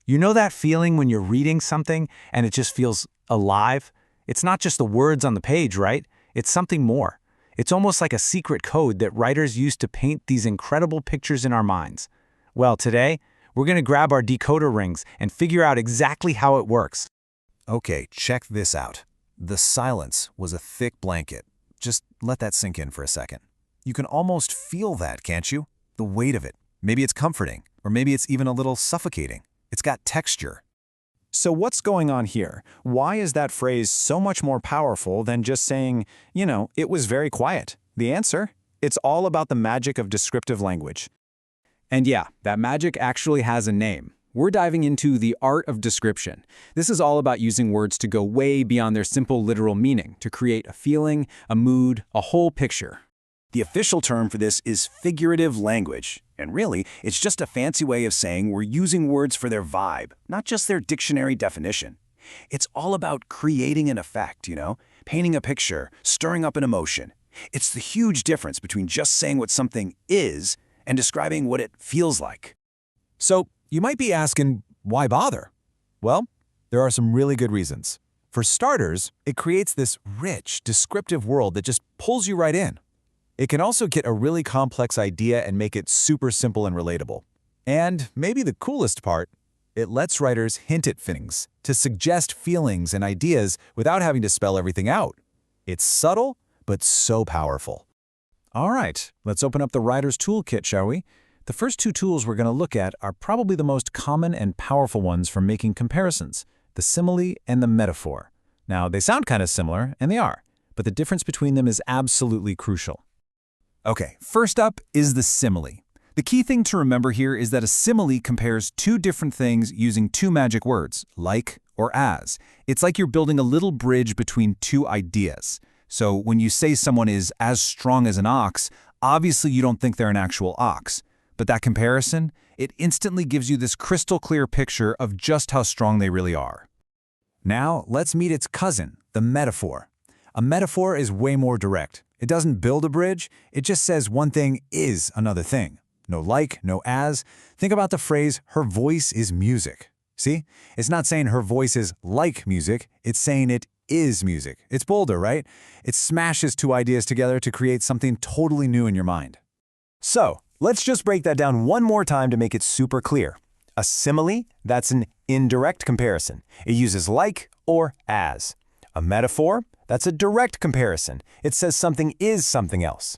You know that feeling when you're reading something and it just feels alive? It's not just the words on the page, right? It's something more. It's almost like a secret code that writers use to paint these incredible pictures in our minds. Well, today, we're going to grab our decoder rings and figure out exactly how it works. Okay, check this out. The silence was a thick blanket. Just let that sink in for a second. You can almost feel that, can't you? The weight of it. Maybe it's comforting, or maybe it's even a little suffocating. It's got texture. So what's going on here? Why is that phrase so much more powerful than just saying, it was very quiet? The answer? It's all about the magic of descriptive language. And yeah, that magic actually has a name. We're diving into the art of description. This is all about using words to go way beyond their simple literal meaning, to create a feeling, a mood, a whole picture. The official term for this is figurative language. And really, it's just a fancy way of saying we're using words for their vibe, not just their dictionary definition. It's all about creating an effect, painting a picture, stirring up an emotion. It's the huge difference between just saying what something is and describing what it feels like. So, you might be asking, why bother? Well, there are some really good reasons. For starters, it creates this rich, descriptive world that just pulls you right in. It can also get a really complex idea and make it super simple and relatable. And maybe the coolest part, it lets writers hint at things, to suggest feelings and ideas without having to spell everything out. It's subtle, but so powerful. All right, let's open up the writer's toolkit, shall we? The first two tools we're going to look at are probably the most common and powerful ones for making comparisons, the simile and the metaphor. Now, they sound kind of similar, and they are, but the difference between them is absolutely crucial. Okay, first up is the simile. The key thing to remember here is that a simile compares two different things using two magic words, like or as. It's like you're building a little bridge between two ideas. So when you say someone is as strong as an ox, obviously you don't think they're an actual ox. But that comparison, it instantly gives you this crystal clear picture of just how strong they really are. Now, let's meet its cousin, the metaphor. A metaphor is way more direct. It doesn't build a bridge, it just says one thing is another thing. No like, no as. Think about the phrase, her voice is music. See? It's not saying her voice is like music, it's saying it is music. It's bolder, right? It smashes two ideas together to create something totally new in your mind. So, let's just break that down one more time to make it super clear. A simile, that's an indirect comparison. It uses like or as. A metaphor, that's a direct comparison. It says something is something else.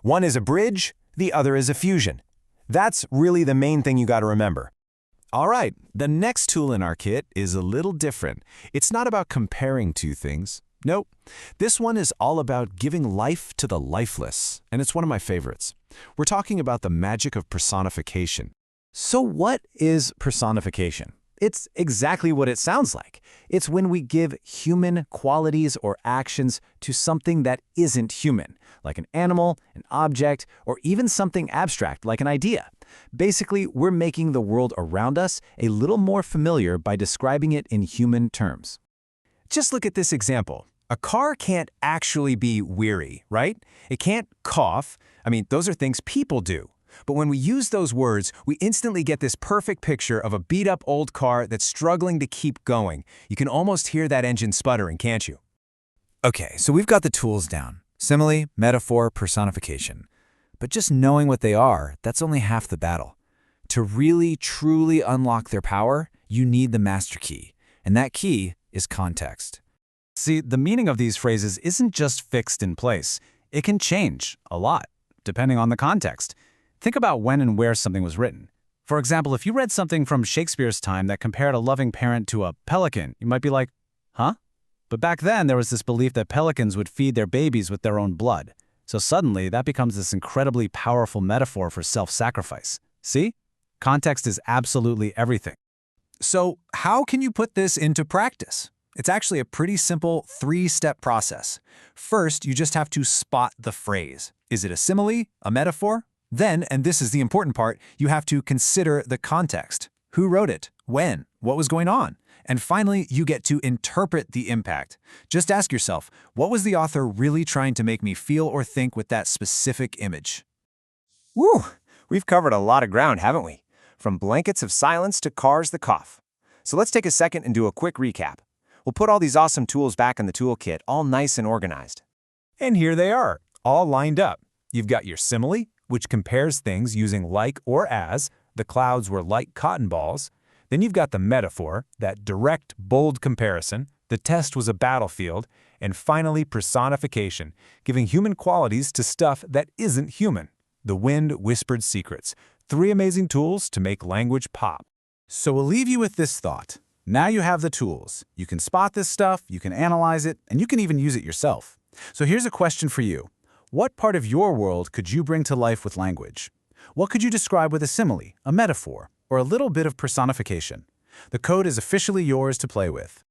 One is a bridge, the other is a fusion. That's really the main thing you got to remember. All right, the next tool in our kit is a little different. It's not about comparing two things. Nope. This one is all about giving life to the lifeless, and it's one of my favorites. We're talking about the magic of personification. So what is personification? It's exactly what it sounds like. It's when we give human qualities or actions to something that isn't human, like an animal, an object, or even something abstract like an idea. Basically, we're making the world around us a little more familiar by describing it in human terms. Just look at this example. A car can't actually be weary, right? It can't cough. Those are things people do. But when we use those words, we instantly get this perfect picture of a beat-up old car that's struggling to keep going. You can almost hear that engine sputtering, can't you? Okay, so we've got the tools down. Simile, metaphor, personification. But just knowing what they are, that's only half the battle. To really, truly unlock their power, you need the master key. And that key is context. See, the meaning of these phrases isn't just fixed in place. It can change a lot, depending on the context. Think about when and where something was written. For example, if you read something from Shakespeare's time that compared a loving parent to a pelican, you might be like, huh? But back then, there was this belief that pelicans would feed their babies with their own blood. So suddenly, that becomes this incredibly powerful metaphor for self-sacrifice. See? Context is absolutely everything. So how can you put this into practice? It's actually a pretty simple three-step process. First, you just have to spot the phrase. Is it a simile, a metaphor? Then, and this is the important part, you have to consider the context. Who wrote it? When? What was going on? And finally, you get to interpret the impact. Just ask yourself, what was the author really trying to make me feel or think with that specific image? Woo! We've covered a lot of ground, haven't we? From blankets of silence to cars that cough. So let's take a second and do a quick recap. We'll put all these awesome tools back in the toolkit, all nice and organized. And here they are, all lined up. You've got your simile, which compares things using like or as. The clouds were like cotton balls. Then you've got the metaphor, that direct, bold comparison. The test was a battlefield. And finally, personification, giving human qualities to stuff that isn't human. The wind whispered secrets. 3 amazing tools to make language pop. So we'll leave you with this thought. Now you have the tools. You can spot this stuff, you can analyze it, and you can even use it yourself. So here's a question for you. What part of your world could you bring to life with language? What could you describe with a simile, a metaphor, or a little bit of personification? The code is officially yours to play with.